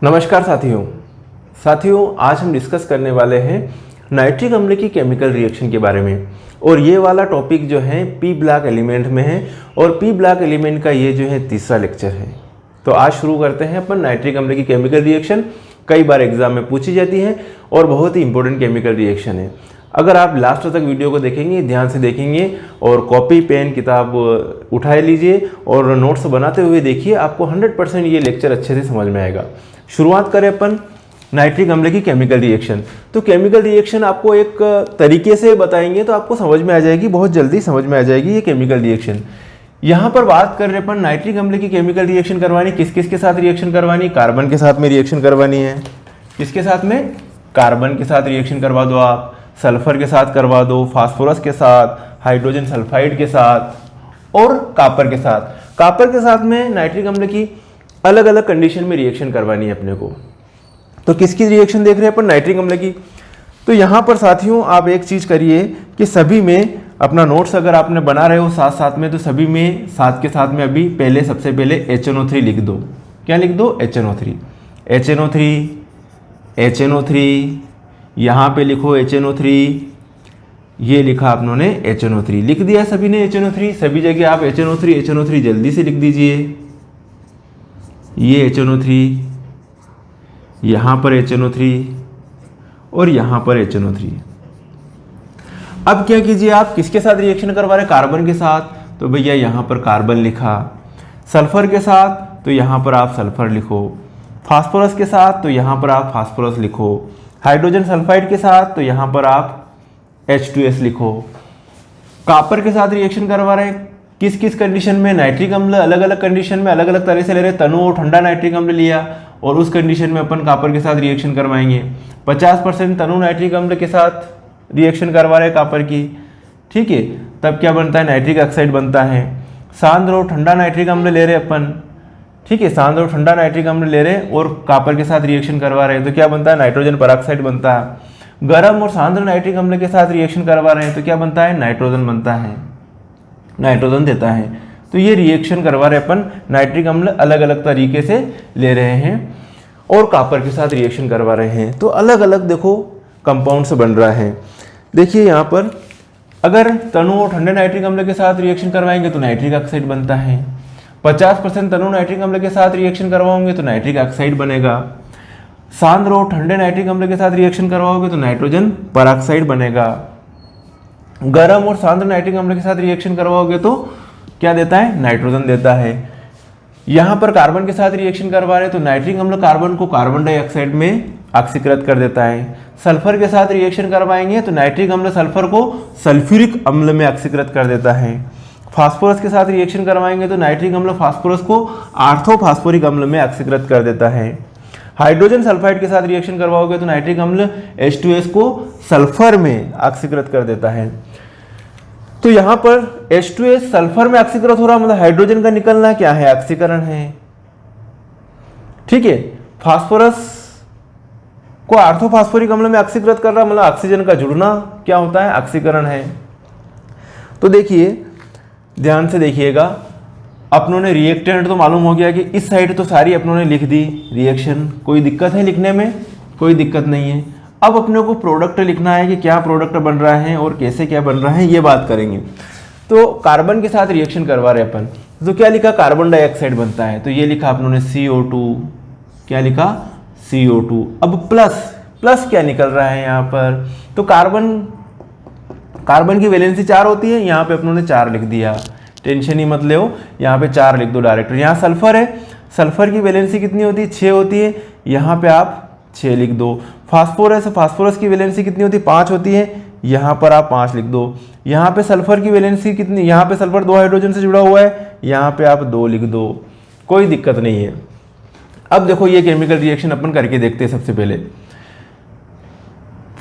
नमस्कार साथियों आज हम डिस्कस करने वाले हैं नाइट्रिक अम्ल की केमिकल रिएक्शन के बारे में। और ये वाला टॉपिक जो है पी ब्लॉक एलिमेंट में है और पी ब्लॉक एलिमेंट का ये जो है तीसरा लेक्चर है। तो आज शुरू करते हैं अपन नाइट्रिक अम्ल की केमिकल रिएक्शन। कई बार एग्जाम में पूछी जाती है और बहुत ही इंपॉर्टेंट केमिकल रिएक्शन है। अगर आप लास्ट तक वीडियो को देखेंगे, ध्यान से देखेंगे और कॉपी पेन किताब उठा लीजिए और नोट्स बनाते हुए देखिए, आपको 100% ये लेक्चर अच्छे से समझ में आएगा। शुरुआत करें अपन नाइट्रिक अम्ल की केमिकल रिएक्शन। तो केमिकल रिएक्शन आपको एक तरीके से बताएंगे तो आपको समझ में आ जाएगी, बहुत जल्दी समझ में आ जाएगी ये केमिकल रिएक्शन। यहाँ पर बात कर रहे अपन नाइट्रिक अम्ल की केमिकल रिएक्शन करवानी, किस किस के साथ रिएक्शन करवानी? कार्बन के साथ में रिएक्शन करवानी है। किसके साथ में? कार्बन के साथ रिएक्शन करवा दो आप, सल्फर के साथ करवा दो, फास्फोरस के साथ, हाइड्रोजन सल्फाइड के साथ और कॉपर के साथ। कॉपर के साथ में नाइट्रिक अम्ल की अलग अलग कंडीशन में रिएक्शन करवानी है अपने को। तो किसकी रिएक्शन देख रहे हैं अपन? नाइट्रिक अम्ल की। तो यहाँ पर साथियों आप एक चीज़ करिए कि सभी में अपना नोट्स अगर आपने बना रहे हो साथ साथ में, तो सभी में साथ के साथ में अभी पहले सबसे पहले HNO3 लिख दो। क्या लिख दो? HNO3। HNO3 यहाँ पे लिखो HNO3। ये लिखा आप लोगों ने HNO3, लिख दिया सभी ने HNO3। सभी जगह आप HNO3 जल्दी से लिख दीजिए। ये HNO3, यहाँ पर HNO3 और यहाँ पर HNO3। अब क्या कीजिए आप, किसके साथ रिएक्शन करवा रहे हैं? कार्बन के साथ। तो भैया यहाँ पर कार्बन लिखा। सल्फर के साथ तो यहाँ पर आप सल्फर लिखो। फास्फोरस के साथ तो यहाँ पर आप फास्फोरस लिखो। हाइड्रोजन सल्फाइड के साथ तो यहाँ पर आप H2S लिखो। कॉपर के साथ रिएक्शन करवा रहे हैं, किस किस कंडीशन में? नाइट्रिक अम्ल अलग अलग कंडीशन में अलग अलग तरह से ले रहे हैं। तनु और ठंडा नाइट्रिक अम्ल लिया और उस कंडीशन में अपन कॉपर के साथ रिएक्शन करवाएंगे। 50% तनु नाइट्रिक अम्ल के साथ रिएक्शन करवा रहे हैं कॉपर की, ठीक है। तब क्या बनता है? नाइट्रिक ऑक्साइड बनता है। सांद्र और ठंडा नाइट्रिक अम्ल ले रहे हैं अपन, ठीक है। सांद्र और ठंडा नाइट्रिक अम्ल ले रहे हैं और कॉपर के साथ रिएक्शन करवा रहे हैं, तो क्या बनता है? नाइट्रोजन परऑक्साइड बनता है। गर्म और सांद्र नाइट्रिक अम्ल के साथ रिएक्शन करवा रहे हैं तो क्या बनता है? नाइट्रोजन बनता है, नाइट्रोजन देता है। तो ये रिएक्शन करवा रहे अपन नाइट्रिक अम्ल अलग अलग तरीके से ले रहे हैं और कॉपर के साथ रिएक्शन करवा रहे हैं। तो अलग अलग देखो कंपाउंड से बन रहा है। देखिए यहाँ पर अगर तनु और ठंडे नाइट्रिक अम्ल के साथ रिएक्शन करवाएंगे तो नाइट्रिक ऑक्साइड बनता है। 50% तनु नाइट्रिक अम्ल के साथ रिएक्शन करवाओगे तो नाइट्रिक ऑक्साइड बनेगा। सांद्र और ठंडे नाइट्रिक अम्ल के साथ रिएक्शन करवाओगे तो नाइट्रोजन परऑक्साइड बनेगा। गरम और सांद्र नाइट्रिक अम्ल के साथ रिएक्शन करवाओगे तो क्या देता है? नाइट्रोजन देता है। यहाँ पर कार्बन के साथ रिएक्शन करवा रहे हैं तो नाइट्रिक अम्ल कार्बन को कार्बन डाइऑक्साइड में ऑक्सीकृत कर देता है। सल्फर के साथ रिएक्शन करवाएंगे तो नाइट्रिक अम्ल सल्फर को सल्फ्यूरिक अम्ल में ऑक्सीकृत कर देता है। फास्फोरस के साथ रिएक्शन करवाएंगे तो नाइट्रिक अम्ल फास्फोरस को आर्थोफास्फोरिक अम्ल में ऑक्सीकृत कर देता है। हाइड्रोजन सल्फाइड के साथ रिएक्शन करवाओगे तो नाइट्रिक अम्ल H2S को सल्फर में ऑक्सीकृत कर देता है। तो यहाँ पर H2S सल्फर में ऑक्सीकृत हो रहा, मतलब हाइड्रोजन का निकलना क्या है? ऑक्सीकरण है, ठीक है। फास्फोरस को आर्थोफास्फोरिक अम्ल में ऑक्सीकृत कर रहा, मतलब ऑक्सीजन का जुड़ना क्या होता है? ऑक्सीकरण है। तो देखिए ध्यान से देखिएगा, अपनों ने रिएक्टेंट तो मालूम हो गया कि इस साइड तो सारी अपनों ने लिख दी रिएक्शन। कोई दिक्कत है लिखने में? कोई दिक्कत नहीं है। अब अपने को प्रोडक्ट लिखना है कि क्या प्रोडक्ट बन रहा है और कैसे क्या बन रहा है, ये बात करेंगे। तो कार्बन के साथ रिएक्शन करवा रहे अपन, तो क्या लिखा? कार्बन डाइऑक्साइड बनता है, तो ये लिखा अपनों ने CO2। क्या लिखा? CO2। अब प्लस क्या निकल रहा है यहाँ पर? तो कार्बन की वैलेंसी 4 होती है, यहाँ पे अपनों ने 4 लिख दिया। टेंशन ही मत ले, यहाँ पे 4 लिख दो डायरेक्ट। यहाँ सल्फर है, सल्फर की वैलेंसी कितनी होती है? 6 होती है, यहाँ पे आप 6 लिख दो। फास्फोरस की वैलेंसी कितनी होती है? 5 होती है, यहाँ पर आप 5 लिख दो। यहाँ पे सल्फर की वैलेंसी कितनी? यहाँ पे सल्फर 2 हाइड्रोजन से जुड़ा हुआ है, यहाँ पे आप 2 लिख दो। कोई दिक्कत नहीं है। अब देखो ये केमिकल रिएक्शन अपन करके देखते हैं। सबसे पहले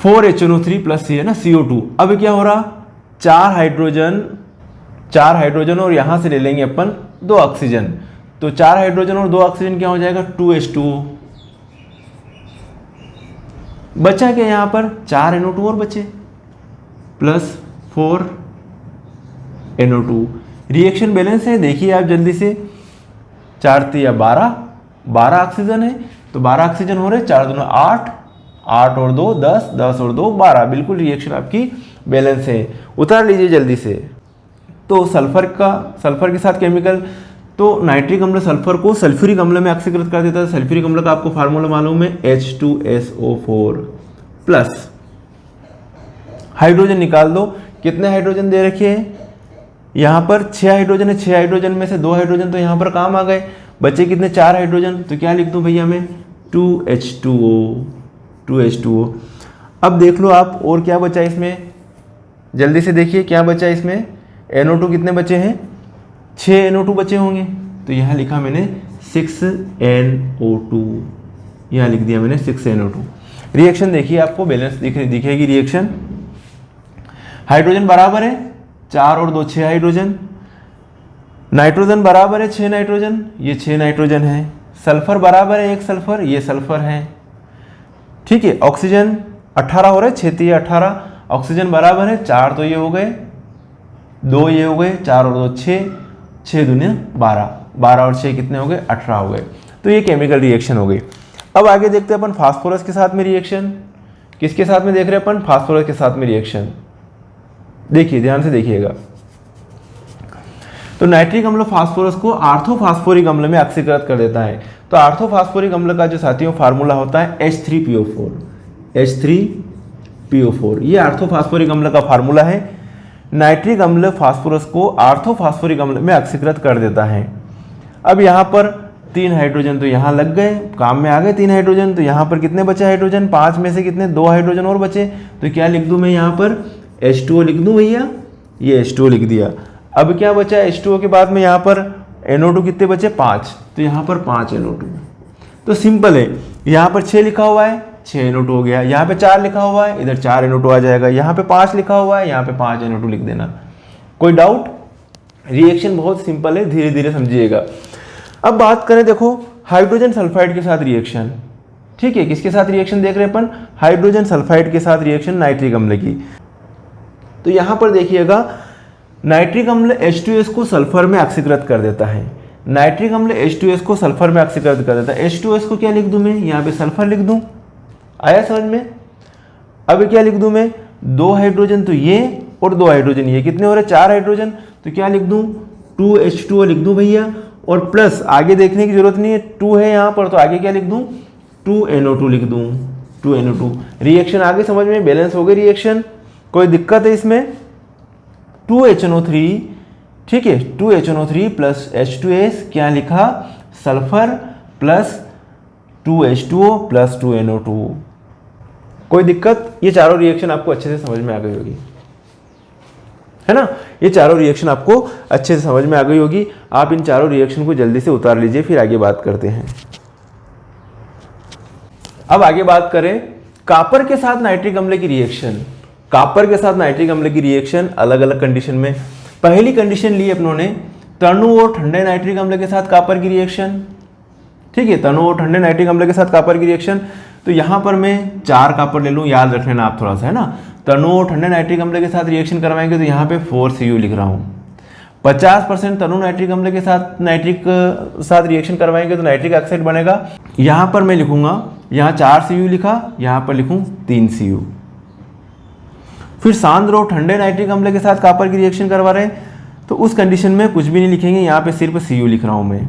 4HNO3 प्लस C है ना, CO2। अब क्या हो रहा? 4 हाइड्रोजन और यहाँ से ले लेंगे अपन 2 ऑक्सीजन। तो 4 हाइड्रोजन और 2 ऑक्सीजन क्या हो जाएगा? 2H2O। बचा क्या यहाँ पर? 4 NO2 और बचे प्लस 4 NO2। रिएक्शन बैलेंस है, देखिए आप जल्दी से। 4 3 12 ऑक्सीजन है, तो 12 ऑक्सीजन हो रहे, 4 दूना 8, 8 और 2 10, 10 और 2 12, बिल्कुल रिएक्शन आपकी बैलेंस है। उतार लीजिए जल्दी से। तो सल्फर के साथ केमिकल, तो नाइट्रिक अम्ल सल्फर को सल्फ्यूरिक अम्ल में ऑक्सीकृत कर देता है। सल्फ्यूरिक अम्ल का आपको फार्मूला मालूम है, H2SO4 प्लस हाइड्रोजन निकाल दो। कितने हाइड्रोजन दे रखे हैं यहाँ पर? 6 हाइड्रोजन है। 6 हाइड्रोजन में से 2 हाइड्रोजन तो यहाँ पर काम आ गए, बचे कितने? 4 हाइड्रोजन। तो क्या लिख दूँ भैया मैं? 2H2O। अब देख लो आप और क्या बचा इसमें, जल्दी से देखिए क्या बचा इसमें। NO2 कितने बचे हैं? 6 NO2 बचे होंगे। तो यहाँ लिखा मैंने 6NO2, यहाँ लिख दिया मैंने 6NO2। रिएक्शन देखिए, आपको बैलेंस दिखेगी रिएक्शन। हाइड्रोजन बराबर है 4 और 2 6 हाइड्रोजन। नाइट्रोजन बराबर है 6 नाइट्रोजन, ये 6 नाइट्रोजन है। सल्फर बराबर है 1 सल्फर, ये सल्फर है। ठीक है, ऑक्सीजन 18 हो रहे, 6 3 18। ऑक्सीजन बराबर है 4, तो ये हो गए 2, ये हो गए 4 और 2 6, 6 दूनी 12, 12 और 6 कितने हो गए? 18 हो गए। तो ये केमिकल रिएक्शन हो गई। अब आगे देखते हैं अपन फास्फोरस के साथ में रिएक्शन। किसके साथ में देख रहे हैं अपन? फास्फोरस के साथ में रिएक्शन। देखिए ध्यान से देखिएगा। तो नाइट्रिक अम्ल फास्फोरस को आर्थोफास्फोरिक अम्ल में ऑक्सीकृत कर देता है। तो आर्थोफास्फोरिक अम्ल का जो साथियों फार्मूला होता है H3PO4, H3PO4, ये आर्थोफास्फोरिक अम्ल का फार्मूला है। नाइट्रिक अम्ल फास्फोरस को आर्थोफास्फोरिक अम्ल में ऑक्सीकृत कर देता है। अब यहाँ पर 3 हाइड्रोजन तो यहाँ लग गए, काम में आ गए 3 हाइड्रोजन। तो यहाँ पर कितने बचे हाइड्रोजन? 5 में से कितने? 2 हाइड्रोजन और बचे। तो क्या लिख दूँ मैं यहाँ पर? H2O लिख दूँ भैया, ये H2O लिख दिया। अब क्या बचा H2O के बाद में यहाँ पर NO2 कितने बचे? 5, तो यहाँ पर 5 NO2। तो सिंपल है, यहाँ पर 6 लिखा हुआ है, 6 NO2 हो गया। यहाँ पे 4 लिखा हुआ है, इधर 4 NO2 आ जाएगा। यहाँ पे 5 लिखा हुआ है, यहाँ पे 5 NO2 लिख देना। कोई डाउट? रिएक्शन बहुत सिंपल है, धीरे धीरे समझिएगा। अब बात करें, देखो हाइड्रोजन सल्फाइड के साथ रिएक्शन। ठीक है, किसके साथ रिएक्शन देख रहे हैं अपन? हाइड्रोजन सल्फाइड के साथ रिएक्शन नाइट्रिक अम्ल की। तो यहाँ पर देखिएगा, नाइट्रिक अम्ल H2S को सल्फर में ऑक्सीकृत कर देता है। नाइट्रिक अम्ल H2S को सल्फर में ऑक्सीकृत कर देता है। H2S को क्या लिख दूं मैं? यहाँ पे सल्फर लिख दूं। आया समझ में? अब क्या लिख दूं मैं? 2 हाइड्रोजन तो ये और 2 हाइड्रोजन ये, कितने हो रहे? 4 हाइड्रोजन। तो क्या लिख दूं? 2H2O लिख दूं भैया। और प्लस आगे देखने की जरूरत नहीं है, 2 है यहाँ पर, तो आगे क्या लिख दूं? 2NO2 लिख दूं, 2NO2। रिएक्शन आगे समझ में? बैलेंस हो गई रिएक्शन। कोई दिक्कत है इसमें? 2HNO3, ठीक है, 2HNO3 प्लस H2S, क्या लिखा? Sulphur plus 2H2O plus 2NO2। कोई दिक्कत? ये चारों रिएक्शन आपको अच्छे से समझ में आ गई होगी, है ना? ये चारों रिएक्शन आपको अच्छे से समझ में आ गई होगी। आप इन चारों रिएक्शन को जल्दी से उतार लीजिए, फिर आगे बात करते हैं। अब आगे बात करें कॉपर के साथ नाइट्रिक अम्ल की रिएक्शन। कॉपर के साथ नाइट्रिक अम्ल की रिएक्शन अलग अलग कंडीशन में। पहली कंडीशन ली अपनों ने तनु और ठंडे नाइट्रिक अम्ल के साथ कॉपर की रिएक्शन। ठीक है, तनु और ठंडे नाइट्रिक अम्ल के साथ कॉपर की रिएक्शन। तो यहाँ पर मैं 4 कॉपर ले लूँ, याद रख लेना आप थोड़ा सा, है ना? तनु और ठंडे नाइट्रिक अम्ल के साथ रिएक्शन करवाएंगे तो यहाँ पे 4Cu लिख रहा हूँ। 50% तनु नाइट्रिक अम्ल के साथ रिएक्शन करवाएंगे तो नाइट्रिक ऑक्साइड बनेगा। यहाँ पर मैं लिखूंगा, यहाँ 4Cu लिखा, यहाँ पर लिखूँ 3Cu। फिर सांद्र और ठंडे नाइट्रिक अम्ल के साथ कॉपर की रिएक्शन करवा रहे हैं तो उस कंडीशन में कुछ भी नहीं लिखेंगे, यहाँ पे सिर्फ Cu लिख रहा हूँ मैं।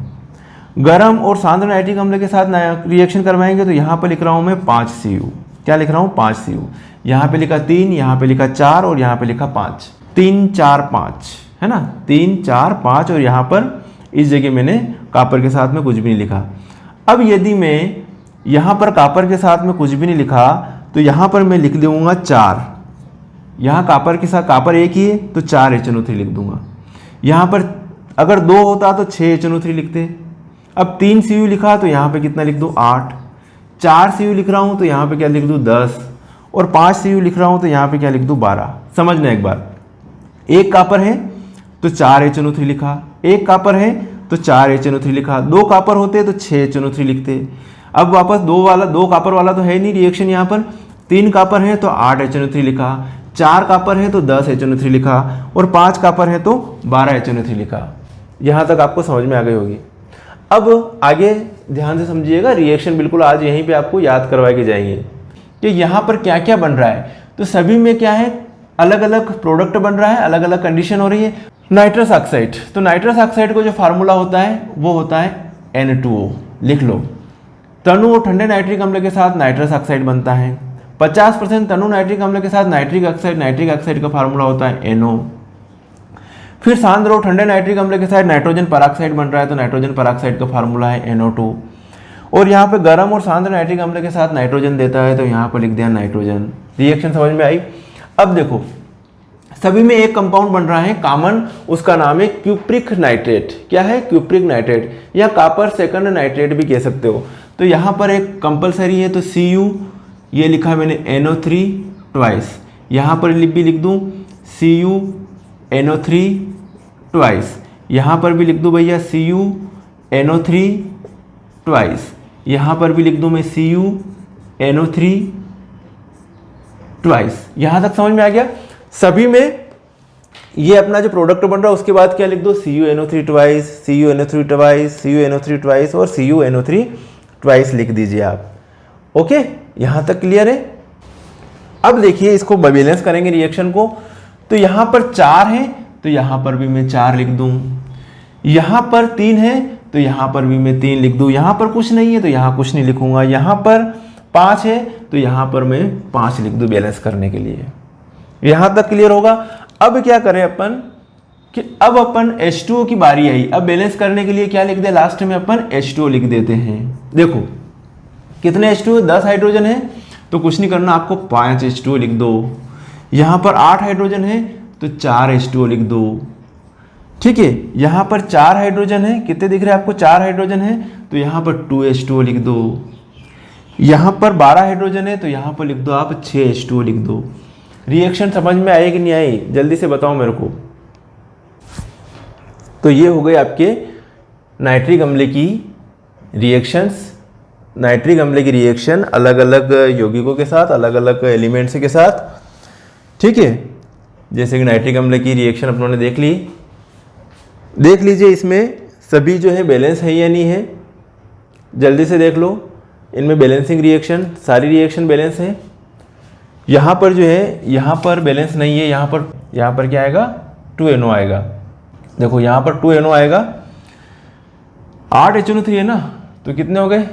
गर्म और सांद्र नाइट्रिक अम्ल के साथ रिएक्शन करवाएंगे तो यहाँ पर लिख रहा हूँ मैं 5Cu। क्या लिख रहा हूँ? 5Cu। यहाँ पे लिखा 3, यहाँ पे लिखा 4 और यहाँ पे लिखा 5। 3 4 5, है ना? 3 4 5 और यहाँ पर इस जगह मैंने कॉपर के साथ में कुछ भी नहीं लिखा। अब यदि मैं यहाँ पर कॉपर के साथ में कुछ भी नहीं लिखा तो यहाँ पर मैं लिख दूंगा 4। यहाँ कॉपर के साथ कॉपर एक ही है तो 4 HNO3 लिख दूंगा। यहाँ पर अगर 2 होता तो 6 HNO3 लिखते। अब 3Cu लिखा तो यहाँ पे कितना लिख दूँ? 8। 4Cu लिख रहा हूँ तो यहाँ पे क्या लिख दूँ? 10। और 5Cu लिख रहा हूँ तो यहाँ पे क्या लिख दूँ? 12। समझना एक बार, एक कॉपर है तो 4 HNO3 लिखा, एक कॉपर है तो 4 HNO3 लिखा, 2 कॉपर होते तो 6 HNO3 लिखते। अब वापस 2 कॉपर वाला तो है नहीं रिएक्शन यहाँ पर। 3 कॉपर है तो 8 HNO3 लिखा, 4 कॉपर है तो 10 HNO3 लिखा और 5 कॉपर है तो 12 HNO3 लिखा। यहाँ तक आपको समझ में आ गई होगी। अब आगे ध्यान से समझिएगा, रिएक्शन बिल्कुल आज यहीं पे आपको याद करवा के जाएंगे कि यहाँ पर क्या क्या बन रहा है। तो सभी में क्या है, अलग अलग प्रोडक्ट बन रहा है, अलग अलग कंडीशन हो रही है। नाइट्रस ऑक्साइड, तो नाइट्रस ऑक्साइड को जो फार्मूला होता है वो होता है N2O, लिख लो। तनु और ठंडे नाइट्रिक अम्ल के साथ नाइट्रस ऑक्साइड बनता है। 50% तनु नाइट्रिक अम्ल के साथ नाइट्रिक ऑक्साइड का फार्मूला होता है NO। फिर सांद्र और ठंडे नाइट्रिक अम्ल के साथ नाइट्रोजन परऑक्साइड बन रहा है, तो नाइट्रोजन परऑक्साइड का फार्मूला है NO2। और यहाँ पे गर्म और सांद्र नाइट्रिक अम्ल के साथ नाइट्रोजन देता है, तो यहाँ पर लिख दिया नाइट्रोजन। रिएक्शन समझ में आई। अब देखो सभी में एक कंपाउंड बन रहा है कॉमन, उसका नाम है क्यूप्रिक नाइट्रेट। क्या है, क्यूप्रिक नाइट्रेट, या कॉपर सेकंड नाइट्रेट भी कह सकते हो। तो यहाँ पर एक कंपलसरी है, तो Cu ये लिखा मैंने NO3 ट्वाइस, यहाँ पर भी लिख दूँ Cu NO3 ट्वाइस, यहाँ पर भी लिख दूँ भैया Cu NO3 ट्वाइस, यहाँ पर भी लिख दूँ मैं Cu NO3 ट्वाइस। यहाँ तक समझ में आ गया। सभी में ये अपना जो प्रोडक्ट बन रहा है उसके बाद क्या लिख दो, Cu NO3 twice, Cu NO3 twice, Cu NO3 twice और Cu NO3 ट्वाइस लिख दीजिए आप। ओके, यहाँ तक क्लियर है। अब देखिए इसको बैलेंस करेंगे रिएक्शन को। तो यहाँ पर 4 है, तो यहाँ पर भी मैं 4 लिख दूँ। यहाँ पर 3 है, तो यहाँ पर भी मैं 3 लिख दूँ। यहाँ पर कुछ नहीं है तो यहाँ कुछ नहीं लिखूँगा। यहाँ पर 5 है, तो यहाँ पर मैं 5 लिख दूँ बैलेंस करने के लिए। यहाँ तक क्लियर होगा। अब क्या करें अपन कि अब अपन H2O की बारी आई। अब बैलेंस करने के लिए क्या लिख दे, लास्ट में अपन H2O लिख देते हैं। देखो कितने H2O, 10 हाइड्रोजन है, तो कुछ नहीं करना, आपको 5 H2O लिख दो। यहाँ पर 8 हाइड्रोजन है, तो 4 H2O लिख दो। ठीक है, यहाँ पर 4 हाइड्रोजन है, कितने दिख रहे हैं आपको, 4 हाइड्रोजन है, तो यहाँ पर 2 H2O लिख दो। यहाँ पर 12 हाइड्रोजन है, तो यहाँ पर लिख दो आप 6 H2O लिख दो। रिएक्शन समझ में आई कि नहीं आई, जल्दी से बताओ मेरे को। तो ये हो गए आपके नाइट्रिक अम्ल की रिएक्शंस। नाइट्रिक अम्ल की रिएक्शन अलग अलग यौगिकों के साथ, अलग अलग एलिमेंट्स के साथ। ठीक है, जैसे कि नाइट्रिक अम्ल की रिएक्शन अपनों ने देख ली। देख लीजिए इसमें सभी जो है बैलेंस है या नहीं है, जल्दी से देख लो। इनमें बैलेंसिंग रिएक्शन, सारी रिएक्शन बैलेंस है। यहाँ पर जो है, यहाँ पर बैलेंस नहीं है। यहाँ पर क्या आएगा, 2NO आएगा। देखो यहाँ पर 2NO आएगा। 8 HNO3 है ना, तो कितने हो गए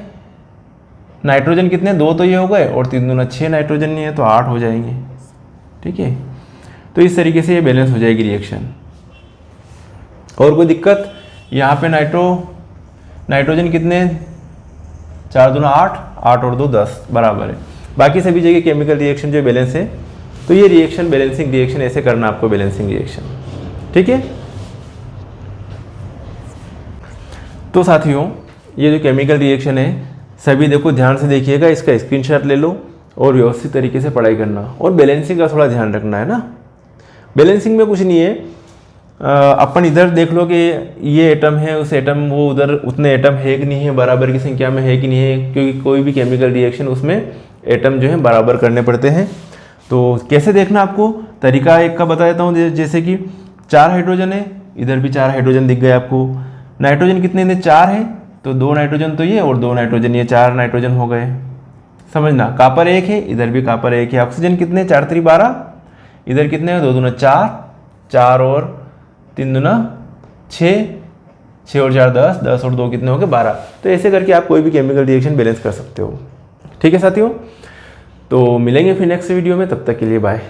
नाइट्रोजन, कितने, 2 तो ये हो गए, और 3 दूना 6 नाइट्रोजन नहीं है, तो 8 हो जाएंगे। ठीक है, तो इस तरीके से ये बैलेंस हो जाएगी रिएक्शन। और कोई दिक्कत, यहाँ पे नाइट्रोजन कितने, 4 दूना 8, 8 और 2 10 बराबर है। बाकी सभी जगह केमिकल रिएक्शन जो बैलेंस है। तो ये रिएक्शन बैलेंसिंग रिएक्शन ऐसे करना आपको, बैलेंसिंग रिएक्शन। ठीक है, तो साथियों ये जो केमिकल रिएक्शन है सभी देखो ध्यान से देखिएगा, इसका स्क्रीनशॉट ले लो और व्यवस्थित तरीके से पढ़ाई करना। और बैलेंसिंग का थोड़ा ध्यान रखना है ना। बैलेंसिंग में कुछ नहीं है, अपन इधर देख लो कि ये एटम है, उस एटम वो उधर उतने एटम है कि नहीं है, बराबर की संख्या में है कि नहीं है, क्योंकि कोई भी केमिकल रिएक्शन उसमें एटम जो है बराबर करने पड़ते हैं। तो कैसे देखना आपको, तरीका एक का बता देता हूँ। जैसे कि 4 हाइड्रोजन है, इधर भी 4 हाइड्रोजन दिख गए आपको। नाइट्रोजन कितने हैं, 4 है, तो 2 नाइट्रोजन तो ये और 2 नाइट्रोजन ये, 4 नाइट्रोजन हो गए। समझना, कॉपर 1 है, इधर भी कॉपर 1 है। ऑक्सीजन कितने, 4 3 12, इधर कितने हैं, 2 दूना 4, 4 और 3 दूना 6, 6 और 4 10, 10 और 2 कितने हो गए, 12। तो ऐसे करके आप कोई भी केमिकल रिएक्शन बैलेंस कर सकते हो। ठीक है साथियों, तो मिलेंगे फिर नेक्स्ट वीडियो में, तब तक के लिए बाय।